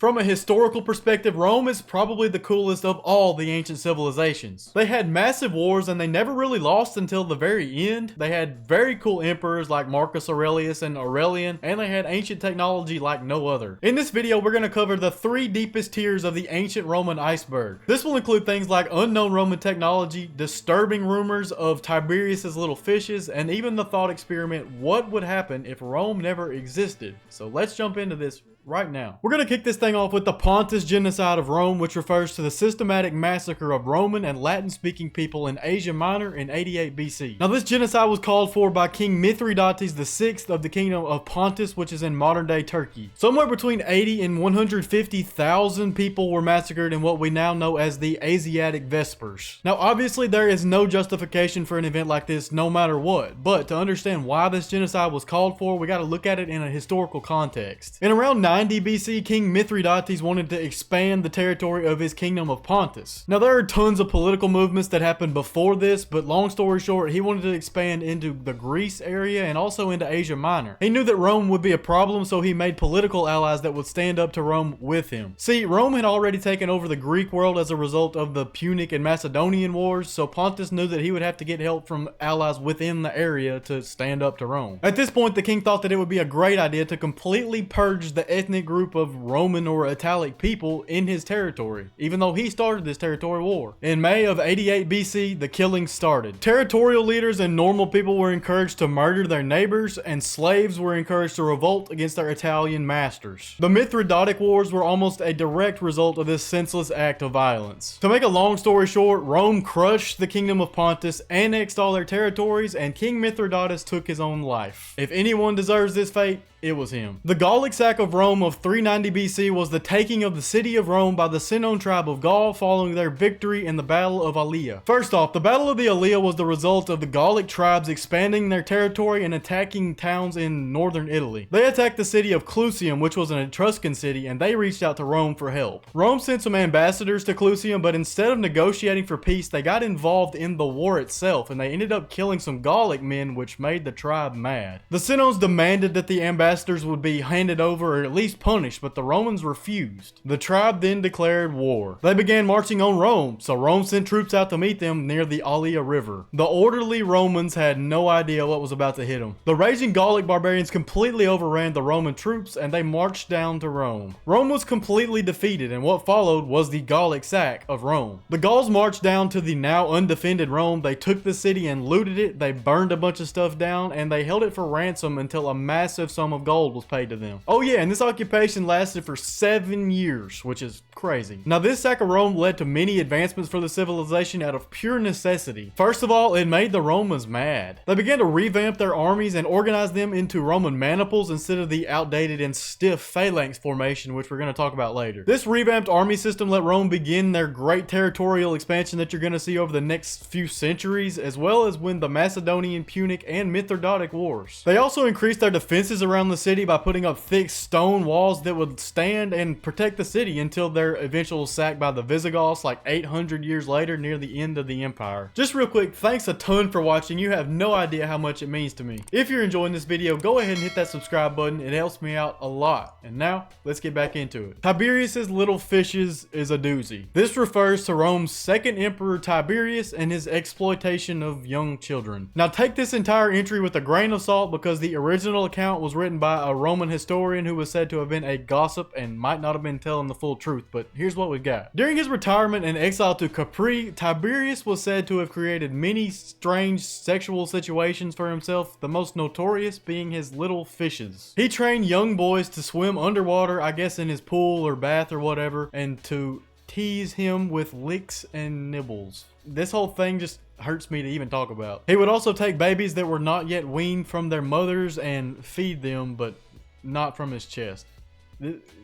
From a historical perspective, Rome is probably the coolest of all the ancient civilizations. They had massive wars and they never really lost until the very end. They had very cool emperors like Marcus Aurelius and Aurelian, and they had ancient technology like no other. In this video, we're going to cover the 3 deepest tiers of the ancient Roman iceberg. This will include things like unknown Roman technology, disturbing rumors of Tiberius's little fishes, and even the thought experiment, what would happen if Rome never existed? So let's jump into this right now. We're going to kick this thing off with the Pontus Genocide of Rome, which refers to the systematic massacre of Roman and Latin-speaking people in Asia Minor in 88 BC. Now, this genocide was called for by King Mithridates VI of the Kingdom of Pontus, which is in modern-day Turkey. Somewhere between 80 and 150,000 people were massacred in what we now know as the Asiatic Vespers. Now, obviously, there is no justification for an event like this no matter what, but to understand why this genocide was called for, we got to look at it in a historical context. In around 90 BC, King Mithridates wanted to expand the territory of his kingdom of Pontus. Now, there are tons of political movements that happened before this, but long story short, he wanted to expand into the Greece area and also into Asia Minor. He knew that Rome would be a problem, so he made political allies that would stand up to Rome with him. See, Rome had already taken over the Greek world as a result of the Punic and Macedonian wars, so Pontus knew that he would have to get help from allies within the area to stand up to Rome. At this point, the king thought that it would be a great idea to completely purge the ethnic group of Roman or Italic people in his territory, even though he started this territory war. In May of 88 BC, the killings started. Territorial leaders and normal people were encouraged to murder their neighbors, and slaves were encouraged to revolt against their Italian masters. The Mithridatic Wars were almost a direct result of this senseless act of violence. To make a long story short, Rome crushed the kingdom of Pontus, annexed all their territories, and King Mithridates took his own life. If anyone deserves this fate, it was him. The Gallic sack of Rome of 390 BC was the taking of the city of Rome by the Sinoan tribe of Gaul following their victory in the Battle of Alba. First off, the Battle of the Alba was the result of the Gallic tribes expanding their territory and attacking towns in northern Italy. They attacked the city of Clusium, which was an Etruscan city, and they reached out to Rome for help. Rome sent some ambassadors to Clusium, but instead of negotiating for peace, they got involved in the war itself, and they ended up killing some Gallic men, which made the tribe mad. The Sinoans demanded that the ambassadors would be handed over or at least punished, but the Romans refused. The tribe then declared war. They began marching on Rome, so Rome sent troops out to meet them near the Alba River. The orderly Romans had no idea what was about to hit them. The raging Gallic barbarians completely overran the Roman troops and they marched down to Rome. Rome was completely defeated, and what followed was the Gallic sack of Rome. The Gauls marched down to the now undefended Rome. They took the city and looted it. They burned a bunch of stuff down and they held it for ransom until a massive sum of gold was paid to them. Oh yeah, and this occupation lasted for 7 years, which is crazy. Now, this sack of Rome led to many advancements for the civilization out of pure necessity. First of all, it made the Romans mad. They began to revamp their armies and organize them into Roman maniples instead of the outdated and stiff phalanx formation, which we're going to talk about later. This revamped army system let Rome begin their great territorial expansion that you're going to see over the next few centuries, as well as win the Macedonian, Punic, and Mithridatic wars. They also increased their defenses around the city by putting up thick stone walls that would stand and protect the city until their eventual sack by the Visigoths like 800 years later near the end of the empire. Just real quick, thanks a ton for watching. You have no idea how much it means to me. If you're enjoying this video, go ahead and hit that subscribe button. It helps me out a lot. And now, let's get back into it. Tiberius's little fishes is a doozy. This refers to Rome's second emperor Tiberius and his exploitation of young children. Now, take this entire entry with a grain of salt because the original account was written by a Roman historian who was said to have been a gossip and might not have been telling the full truth, but here's what we got. During his retirement and exile to Capri, Tiberius was said to have created many strange sexual situations for himself, the most notorious being his little fishes. He trained young boys to swim underwater, I guess in his pool or bath or whatever, and to tease him with licks and nibbles. This whole thing just hurts me to even talk about. He would also take babies that were not yet weaned from their mothers and feed them, but not from his chest.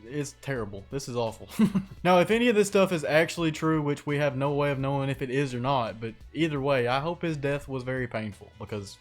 It's terrible. This is awful. Now, if any of this stuff is actually true, which we have no way of knowing if it is or not, but either way, I hope his death was very painful because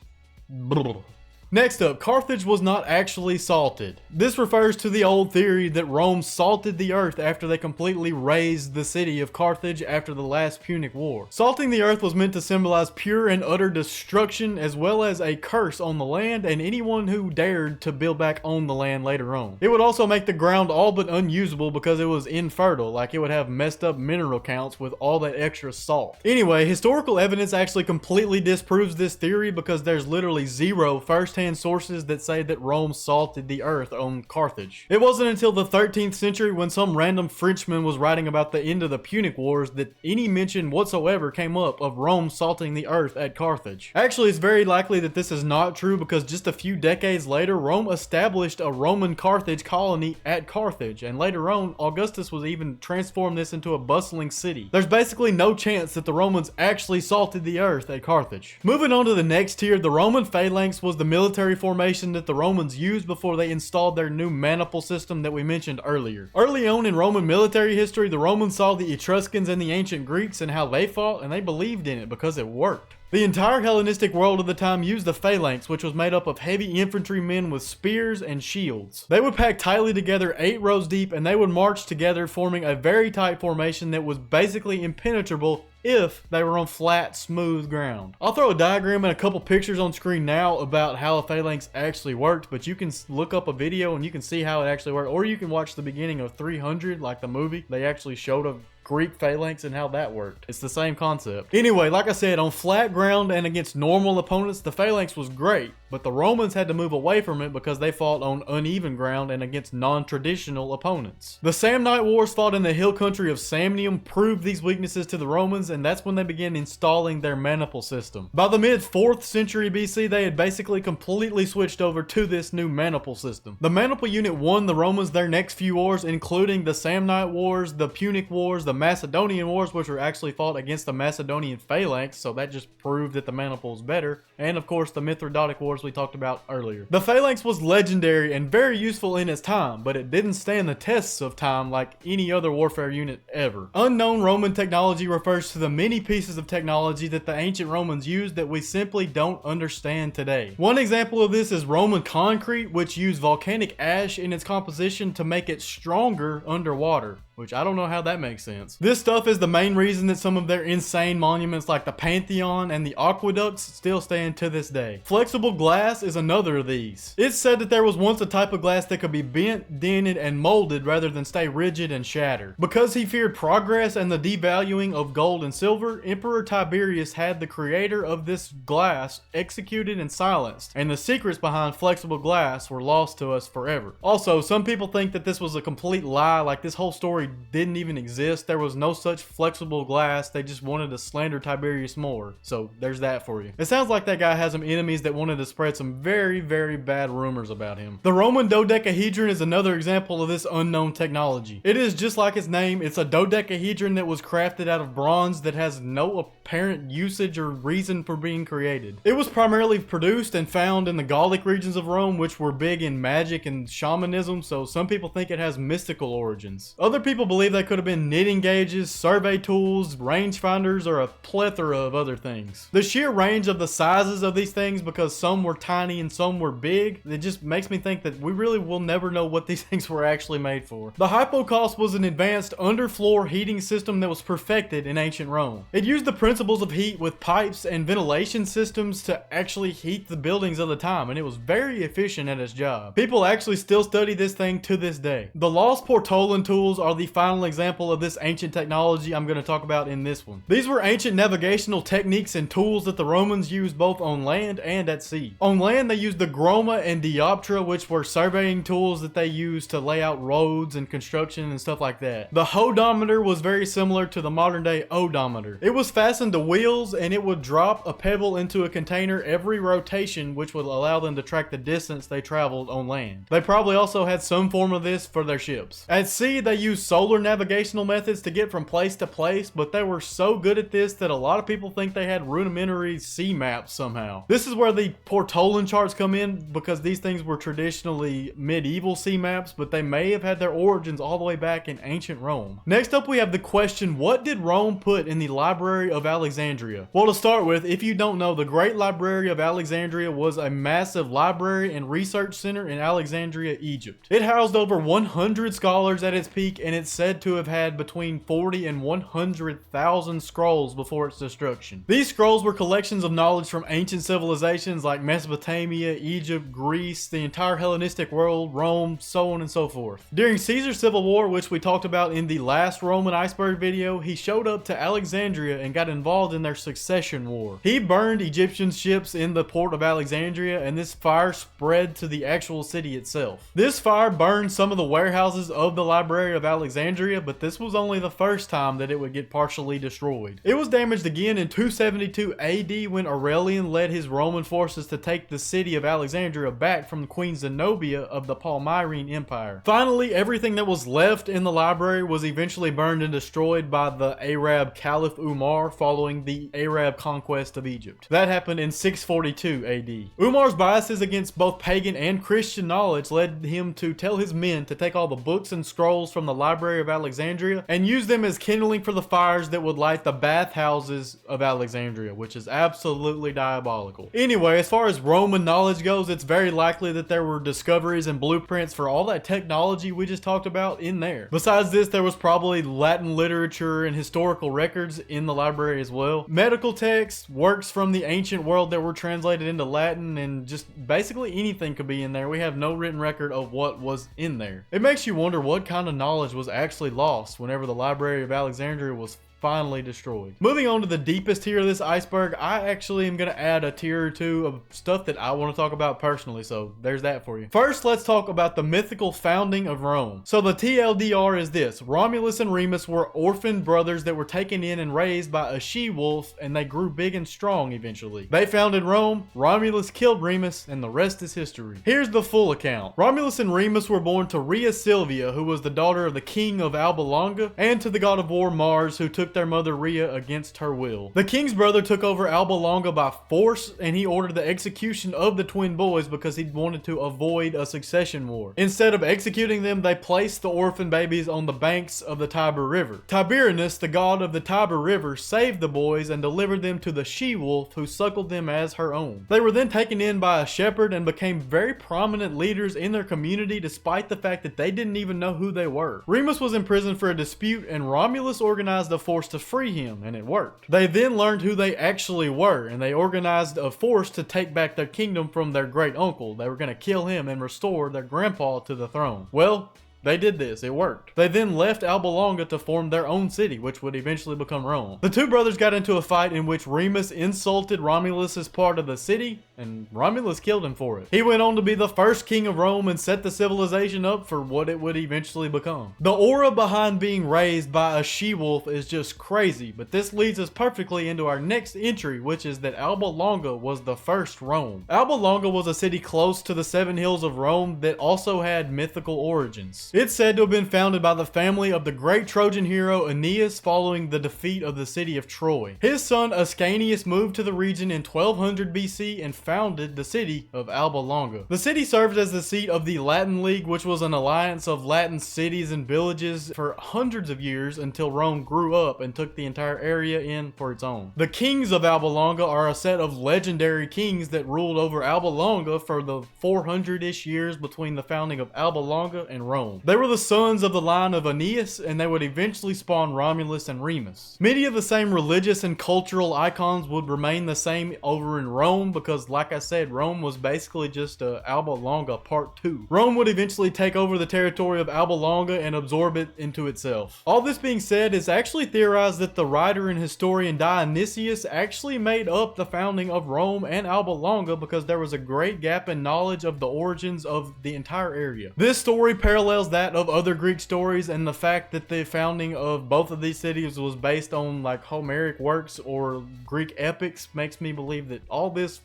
Next up, Carthage was not actually salted. This refers to the old theory that Rome salted the earth after they completely razed the city of Carthage after the last Punic War. Salting the earth was meant to symbolize pure and utter destruction, as well as a curse on the land and anyone who dared to build back on the land later on. It would also make the ground all but unusable because it was infertile, like it would have messed up mineral counts with all that extra salt. Anyway, historical evidence actually completely disproves this theory because there's literally zero first-hand sources that say that Rome salted the earth on Carthage. It wasn't until the 13th century when some random Frenchman was writing about the end of the Punic Wars that any mention whatsoever came up of Rome salting the earth at Carthage. Actually, it's very likely that this is not true because just a few decades later, Rome established a Roman Carthage colony at Carthage, and later on, Augustus was even transformed this into a bustling city. There's basically no chance that the Romans actually salted the earth at Carthage. Moving on to the next tier, the Roman Phalanx was the military formation that the Romans used before they installed their new maniple system that we mentioned earlier. Early on in Roman military history, the Romans saw the Etruscans and the ancient Greeks and how they fought, and they believed in it because it worked. The entire Hellenistic world of the time used the Phalanx, which was made up of heavy infantrymen with spears and shields. They would pack tightly together 8 rows deep, and they would march together, forming a very tight formation that was basically impenetrable if they were on flat, smooth ground. I'll throw a diagram and a couple pictures on screen now about how a Phalanx actually worked, but you can look up a video and you can see how it actually worked, or you can watch the beginning of 300, like the movie. They actually showed a Greek Phalanx and how that worked. It's the same concept. Anyway, like I said, on flat ground and against normal opponents, the Phalanx was great, but the Romans had to move away from it because they fought on uneven ground and against non-traditional opponents. The Samnite Wars fought in the hill country of Samnium proved these weaknesses to the Romans, and that's when they began installing their maniple system. By the mid 4th century BC, they had basically completely switched over to this new maniple system. The maniple unit won the Romans their next few wars, including the Samnite Wars, the Punic Wars, the Macedonian Wars, which were actually fought against the Macedonian Phalanx, so that just proved that the maniple is better, and of course the Mithridatic Wars we talked about earlier. The Phalanx was legendary and very useful in its time, but it didn't stand the tests of time like any other warfare unit ever. Unknown Roman technology refers to the many pieces of technology that the ancient Romans used that we simply don't understand today. One example of this is Roman concrete, which used volcanic ash in its composition to make it stronger underwater, which I don't know how that makes sense. This stuff is the main reason that some of their insane monuments like the Pantheon and the aqueducts still stand to this day. Flexible glass is another of these. It's said that there was once a type of glass that could be bent, dented, and molded rather than stay rigid and shatter. Because he feared progress and the devaluing of gold and silver, Emperor Tiberius had the creator of this glass executed and silenced, and the secrets behind flexible glass were lost to us forever. Also, some people think that this was a complete lie, like this whole story didn't even exist. There was no such flexible glass. They just wanted to slander Tiberius more. So there's that for you. It sounds like that guy has some enemies that wanted to spread some very, very bad rumors about him. The Roman dodecahedron is another example of this unknown technology. It is just like its name. It's a dodecahedron that was crafted out of bronze that has no apparent usage or reason for being created. It was primarily produced and found in the Gallic regions of Rome, which were big in magic and shamanism, so some people think it has mystical origins. Other people believe they could have been knitting gauges, survey tools, rangefinders, or a plethora of other things. The sheer range of the sizes of these things, because some were tiny and some were big, it just makes me think that we really will never know what these things were actually made for. The hypocaust was an advanced underfloor heating system that was perfected in ancient Rome. It used the principles of heat with pipes and ventilation systems to actually heat the buildings of the time, and it was very efficient at its job. People actually still study this thing to this day. The lost portolan tools are the final example of this ancient technology I'm going to talk about in this one. These were ancient navigational techniques and tools that the Romans used both on land and at sea. On land, they used the groma and dioptra, which were surveying tools that they used to lay out roads and construction and stuff like that. The hodometer was very similar to the modern day odometer. It was fastened to wheels, and it would drop a pebble into a container every rotation, which would allow them to track the distance they traveled on land. They probably also had some form of this for their ships. At sea, they used solar navigational methods to get from place to place, but they were so good at this that a lot of people think they had rudimentary sea maps somehow. This is where the Portolan charts come in, because these things were traditionally medieval sea maps, but they may have had their origins all the way back in ancient Rome. Next up, we have the question, what did Rome put in the Library of Alexandria? Well, to start with, if you don't know, the Great Library of Alexandria was a massive library and research center in Alexandria, Egypt. It housed over 100 scholars at its peak, and it's said to have had between 40 and 100,000 scrolls before its destruction. These scrolls were collections of knowledge from ancient civilizations like Mesopotamia, Egypt, Greece, the entire Hellenistic world, Rome, so on and so forth. During Caesar's civil war, which we talked about in the last Roman Iceberg video, he showed up to Alexandria and got involved in their succession war. He burned Egyptian ships in the port of Alexandria, and this fire spread to the actual city itself. This fire burned some of the warehouses of the Library of Alexandria, but this was only the first time that it would get partially destroyed. It was damaged again in 272 AD when Aurelian led his Roman forces to take the city of Alexandria back from Queen Zenobia of the Palmyrene Empire. Finally, everything that was left in the library was eventually burned and destroyed by the Arab Caliph Umar following the Arab conquest of Egypt. That happened in 642 AD. Umar's biases against both pagan and Christian knowledge led him to tell his men to take all the books and scrolls from the Library of Alexandria and use them as kindling for the fires that would light the bathhouses of Alexandria, which is absolutely diabolical. Anyway, as far as Roman knowledge goes, it's very likely that there were discoveries and blueprints for all that technology we just talked about in there. Besides this, there was probably Latin literature and historical records in the library as well. Medical texts, works from the ancient world that were translated into Latin, and just basically anything could be in there. We have no written record of what was in there. It makes you wonder what kind of knowledge was actually lost whenever the Library of Alexandria was finally destroyed. Moving on to the deepest tier of this iceberg, I actually am going to add a tier or two of stuff that I want to talk about personally, so there's that for you. First, let's talk about the mythical founding of Rome. So the TLDR is this: Romulus and Remus were orphaned brothers that were taken in and raised by a she-wolf, and they grew big and strong eventually. They founded Rome, Romulus killed Remus, and the rest is history. Here's the full account. Romulus and Remus were born to Rhea Silvia, who was the daughter of the king of Alba Longa, and to the god of war Mars, who took their mother Rhea against her will. The king's brother took over Alba Longa by force, and he ordered the execution of the twin boys because he wanted to avoid a succession war. Instead of executing them, they placed the orphan babies on the banks of the Tiber River. Tiberius, the god of the Tiber River, saved the boys and delivered them to the she-wolf, who suckled them as her own. They were then taken in by a shepherd and became very prominent leaders in their community, despite the fact that they didn't even know who they were. Remus was imprisoned for a dispute, and Romulus organized a force to free him, and it worked. They then learned who they actually were, and they organized a force to take back their kingdom from their great uncle. They were going to kill him and restore their grandpa to the throne. Well, they did this. It worked. They then left Alba Longa to form their own city, which would eventually become Rome. The two brothers got into a fight in which Remus insulted Romulus as part of the city, and Romulus killed him for it. He went on to be the first king of Rome and set the civilization up for what it would eventually become. The aura behind being raised by a she-wolf is just crazy, but this leads us perfectly into our next entry, which is that Alba Longa was the first Rome. Alba Longa was a city close to the Seven Hills of Rome that also had mythical origins. It's said to have been founded by the family of the great Trojan hero Aeneas following the defeat of the city of Troy. His son Ascanius moved to the region in 1200 BC and founded the city of Alba Longa. The city served as the seat of the Latin League, which was an alliance of Latin cities and villages for hundreds of years until Rome grew up and took the entire area in for its own. The kings of Alba Longa are a set of legendary kings that ruled over Alba Longa for the 400-ish years between the founding of Alba Longa and Rome. They were the sons of the line of Aeneas, and they would eventually spawn Romulus and Remus. Many of the same religious and cultural icons would remain the same over in Rome because, like I said, Rome was basically just Alba Longa Part 2. Rome would eventually take over the territory of Alba Longa and absorb it into itself. All this being said, it's actually theorized that the writer and historian Dionysius actually made up the founding of Rome and Alba Longa because there was a great gap in knowledge of the origins of the entire area. This story parallels that of other Greek stories, and the fact that the founding of both of these cities was based on like Homeric works or Greek epics makes me believe that all this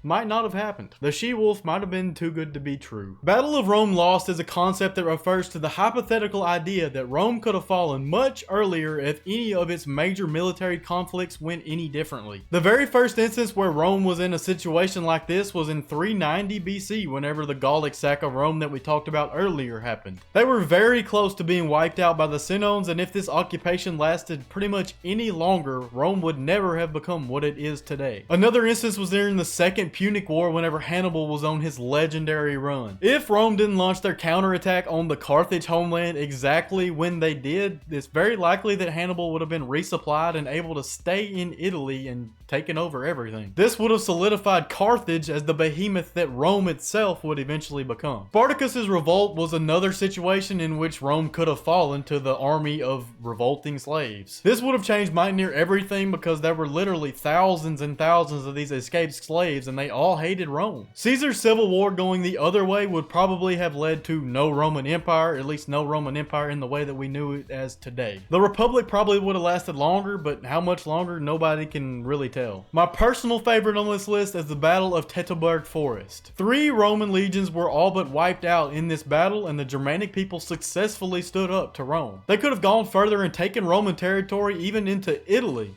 might not have happened. The she-wolf might have been too good to be true. Battle of Rome Lost is a concept that refers to the hypothetical idea that Rome could have fallen much earlier if any of its major military conflicts went any differently. The very first instance where Rome was in a situation like this was in 390 BC, whenever the Gallic sack of Rome that we talked about earlier happened. They were very close to being wiped out by the Senones, and if this occupation lasted pretty much any longer, Rome would never have become what it is today. Another instance was during the Second Punic War, whenever Hannibal was on his legendary run. If Rome didn't launch their counterattack on the Carthage homeland exactly when they did, it's very likely that Hannibal would have been resupplied and able to stay in Italy and taken over everything. This would have solidified Carthage as the behemoth that Rome itself would eventually become. Spartacus's revolt was another situation in which Rome could have fallen to the army of revolting slaves. This would have changed mighty near everything because there were literally thousands and thousands of these escaped slaves and they all hated Rome. Caesar's civil war going the other way would probably have led to no Roman Empire, at least no Roman Empire in the way that we knew it as today. The Republic probably would have lasted longer, but how much longer, nobody can really tell. My personal favorite on this list is the Battle of Teutoburg Forest. 3 Roman legions were all but wiped out in this battle, and the Germanic people successfully stood up to Rome. They could have gone further and taken Roman territory even into Italy,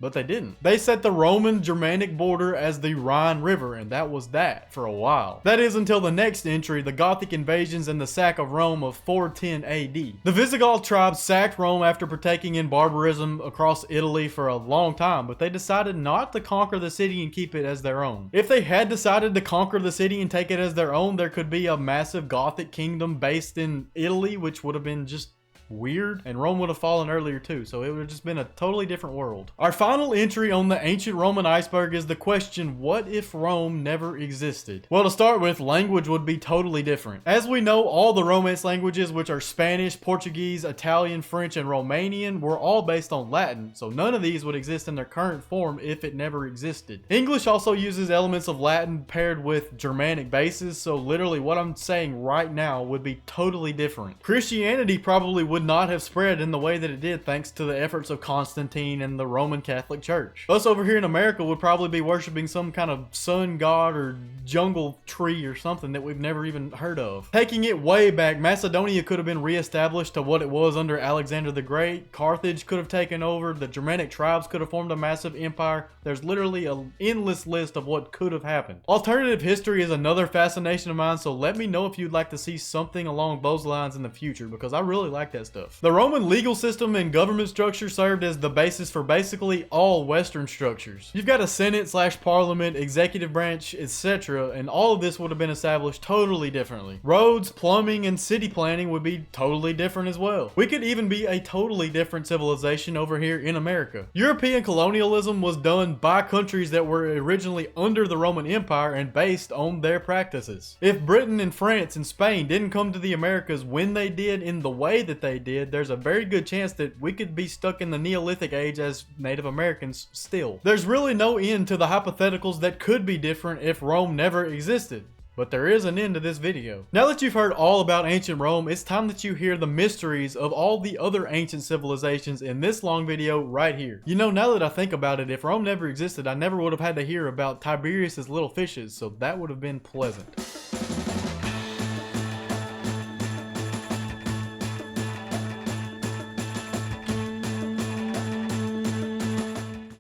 but they didn't. They set the Roman-Germanic border as the Rhine River, and that was that for a while. That is until the next entry, the Gothic invasions and the sack of Rome of 410 AD. The Visigoth tribes sacked Rome after partaking in barbarism across Italy for a long time, but they decided not to conquer the city and keep it as their own. If they had decided to conquer the city and take it as their own, there could be a massive Gothic kingdom based in Italy, which would have been just weird, and Rome would have fallen earlier too, so it would have just been a totally different world. Our final entry on the Ancient Roman Iceberg is the question, what if Rome never existed? Well, to start with, language would be totally different. As we know, all the Romance languages, which are Spanish, Portuguese, Italian, French, and Romanian, were all based on Latin, so none of these would exist in their current form if it never existed. English also uses elements of Latin paired with Germanic bases, so literally what I'm saying right now would be totally different. Christianity probably would not have spread in the way that it did thanks to the efforts of Constantine and the Roman Catholic Church. Us over here in America would probably be worshiping some kind of sun god or jungle tree or something that we've never even heard of. Taking it way back, Macedonia could have been reestablished to what it was under Alexander the Great. Carthage could have taken over. The Germanic tribes could have formed a massive empire. There's literally an endless list of what could have happened. Alternative history is another fascination of mine, so let me know if you'd like to see something along those lines in the future, because I really like that stuff. The Roman legal system and government structure served as the basis for basically all Western structures. You've got a Senate/Parliament, executive branch, etc., and all of this would have been established totally differently. Roads, plumbing, and city planning would be totally different as well. We could even be a totally different civilization over here in America. European colonialism was done by countries that were originally under the Roman Empire and based on their practices. If Britain and France and Spain didn't come to the Americas when they did in the way that they did, there's a very good chance that we could be stuck in the Neolithic age as Native Americans still. There's really no end to the hypotheticals that could be different if Rome never existed. But there is an end to this video. Now that you've heard all about ancient Rome, it's time that you hear the mysteries of all the other ancient civilizations in this long video right here. You know, now that I think about it, if Rome never existed, I never would have had to hear about Tiberius's little fishes, so that would have been pleasant.